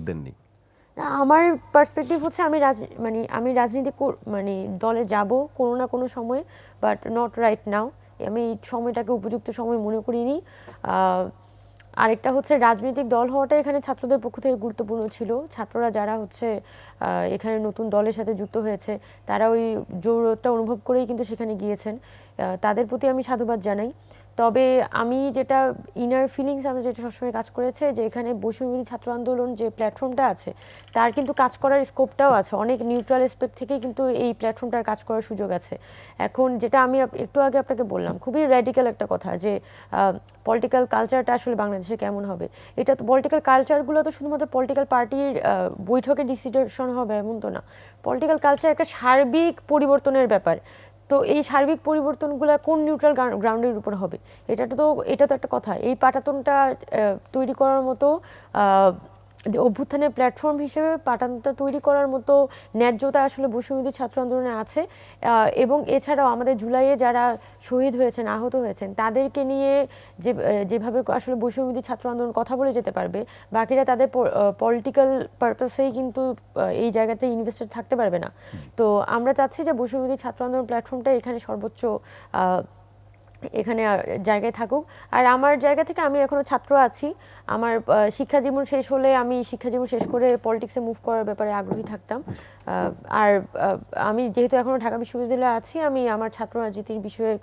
দেননি? আমার পার্সপেক্টিভ হচ্ছে আমি রাজনীতি মানে দলে যাব কোনো না কোনো সময়, বাট নট রাইট নাও। আমি এই সময়টাকে উপযুক্ত সময় মনে করিনি। আরেকটা হচ্ছে রাজনৈতিক দল হওয়াটা এখানে ছাত্রদের পক্ষ থেকে গুরুত্বপূর্ণ ছিল। ছাত্ররা যারা হচ্ছে এখানে নতুন দলের সাথে যুক্ত হয়েছে, তারা ওই জরুরতটা অনুভব করেই কিন্তু সেখানে গিয়েছেন। তাদের প্রতি আমি সাধুবাদ জানাই। তবে আমি যেটা ইনার ফিলিংস আমি যেটা সবসময় কাজ করেছে যে এখানে বৈষম্যবিরোধী ছাত্র আন্দোলন যে প্ল্যাটফর্মটা আছে, তার কিন্তু কাজ করার স্কোপটাও আছে। অনেক নিউট্রাল এসপেক্ট থেকে কিন্তু এই প্ল্যাটফর্মটার কাজ করার সুযোগ আছে। এখন যেটা আমি একটু আগে আপনাকে বললাম, খুবই র্যাডিক্যাল একটা কথা যে পলিটিক্যাল কালচারটা আসলে বাংলাদেশে কেমন হবে। এটা তো পলিটিক্যাল কালচারগুলো তো শুধুমাত্র পলিটিক্যাল পার্টির বৈঠকে ডিসিশন হবে এমন তো না। পলিটিক্যাল কালচার একটা সার্বিক পরিবর্তনের ব্যাপার। তো এই সার্বিক পরিবর্তনগুলো কোন নিউট্রাল গ্রাউন্ডের উপর হবে, এটা তো একটা কথা। এই পাটাতনটা তৈরি করার মতো যে অভ্যুত্থানের প্ল্যাটফর্ম হিসেবে পাটাতনটা তৈরি করার মতো ন্যায্যতা আসলে বৈষম্যবিরোধী ছাত্র আন্দোলনে আছে। এবং এছাড়াও আমাদের জুলাইয়ে যারা শহীদ হয়েছেন, আহত হয়েছেন, তাদেরকে নিয়ে যেভাবে আসলে বৈষম্যবিরোধী ছাত্র আন্দোলন কথা বলে যেতে পারবে, বাকিরা তাদের পলিটিক্যাল পারপাসেই কিন্তু এই জায়গাতে ইনভেস্টেড থাকতে পারবে না। তো আমরা চাচ্ছি যে বৈষম্যবিরোধী ছাত্র আন্দোলন প্ল্যাটফর্মটা এখানে সর্বোচ্চ এখানে জায়গায় থাকুক। আর আমার জায়গা থেকে আমি এখনো ছাত্র আছি। আমার শিক্ষা জীবন শেষ হলে আমি শিক্ষা জীবন শেষ করে পলিটিক্সে মুভ করার ব্যাপারে আগ্রহী থাকতাম। আর আমি যেহেতু এখনো ঢাকা বিশ্ববিদ্যালয়ে আছি, আমি আমার ছাত্র রাজনীতির বিষয়ে